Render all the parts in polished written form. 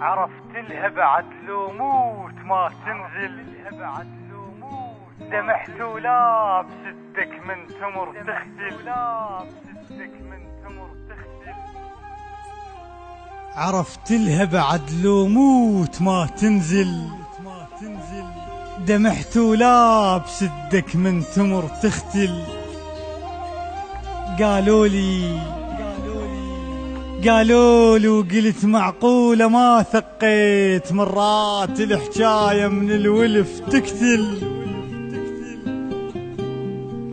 عرفت لها بعد لو موت ما تنزل، دمحت ولابس الدك من تمر تختل. عرفت لها بعد لو موت ما تنزل، دمحت ولابس الدك من تمر تختل. قالوا لي وقلت معقولة ما ثقيت، مرات الحكاية من الولف تقتل.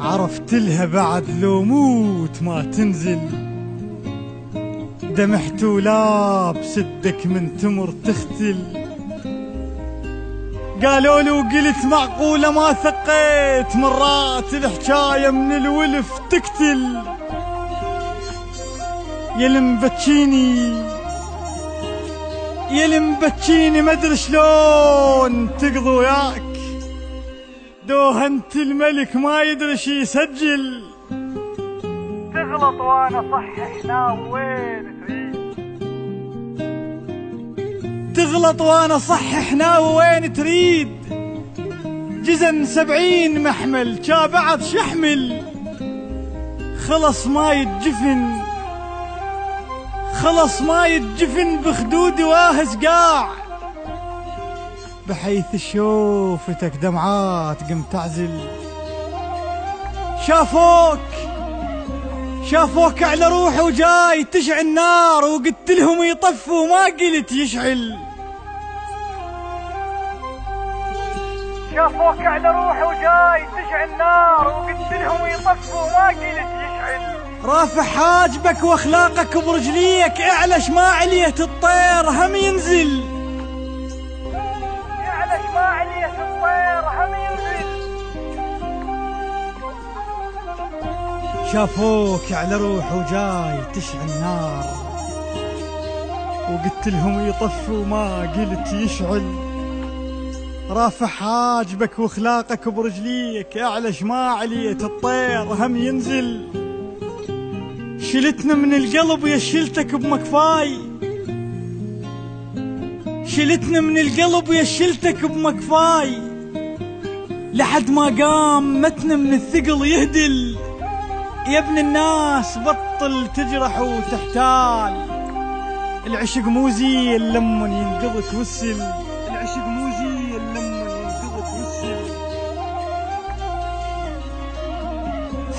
عرفت لها بعد لو موت ما تنزل، دمحت ولابس الدك من تمر تختل. قالوا لي وقلت معقولة ما ثقيت، مرات الحكاية من الولف تقتل. يا المبتشيني مدري شلون تقضي وياك، دوهنت الملك ما يدري شي يسجل. تغلط وانا صحح ناوين تريد، تغلط وانا صحح ناوين تريد. جزن 70 محمل جا بعد شحمل، خلص ما يتجفن بخدودي واهز قاع. بحيث شوفتك دمعات قمت تعزل. شافوك على روحي وجاي تشعل نار، وقلت لهم يطفوا ما قلت يشعل. شافوك على روحي وجاي تشعل نار، وقلت لهم يطفوا ما قلت يشعل. رافع حاجبك واخلاقك برجليك، اعلش ما عليه الطير هم ينزل. اعلش ما عليه الطير هم ينزل. شافوك على روح وجاي تشعل نار، وقلت لهم يطفوا ما قلت يشعل. رافع حاجبك واخلاقك برجليك، اعلش ما عليه الطير هم ينزل. شلتنا من القلب يا شلتك بمكفاي، شلتنا من القلب يا شلتك بمكفاي. لحد ما قام متنا من الثقل يهدل. يا ابن الناس بطل تجرح وتحتال، العشق مو زي لمن ينقض توسل. العشق مو زي لمن ينقض توسل.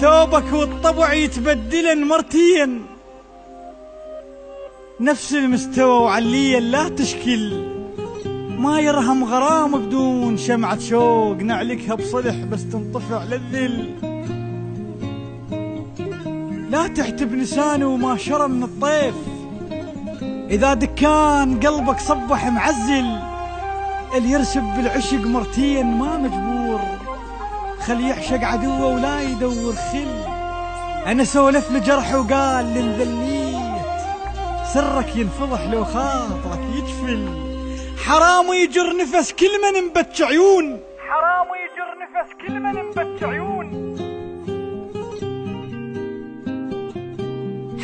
ثوبك والطبع يتبدلن مرتين، نفس المستوى وعليا لا تشكل. ما يرهم غرام بدون شمعة شوق، نعلقها بصلح بس تنطفع للذل. لا تحتب لسانه وما شرى من الطيف، إذا دكان قلبك صبح معزل. اللي يرسب بالعشق مرتين ما مجبور، خل يعشق عدوه ولا يدور خل. أنا سولف لجرح وقال لنذليت، سرك ينفضح لو خاطرك يجفل. حرام يجر نفس كل من مبتش عيون، حرام يجر نفس كل من مبتش عيون.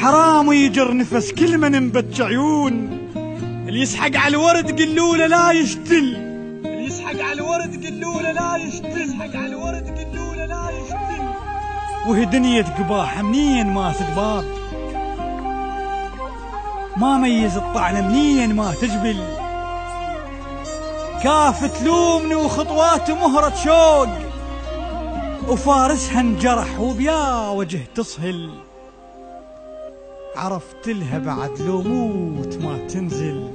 حرام يجر نفس كل من مبتش عيون. اللي يسحق على الورد قلوله لا يشتل، اللي يسحق على الورد قلوله لا يشتل، يسحق على الورد قلوله لا يشتل. وهي دنيا قباح منين ما تقباب، ما ميز الطعن منين ما تجبل. كاف تلومني وخطواته مهرة شوق، وفارسها انجرح وبيا وجه تصهل. عرفت لها بعد لو موت ما تنزل،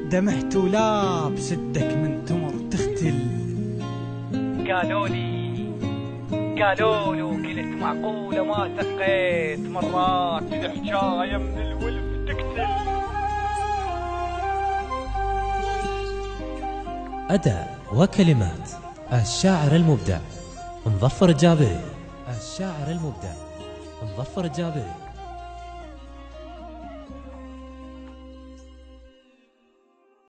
دمحت ولابس الدك من تمر تختل. قالوا لي وقلت معقولة ما ثقيت، مرات الحكاية من الولف تقتل. أداء وكلمات الشاعر المبدع مظفر الجابري. الشاعر المبدع مظفر الجابري.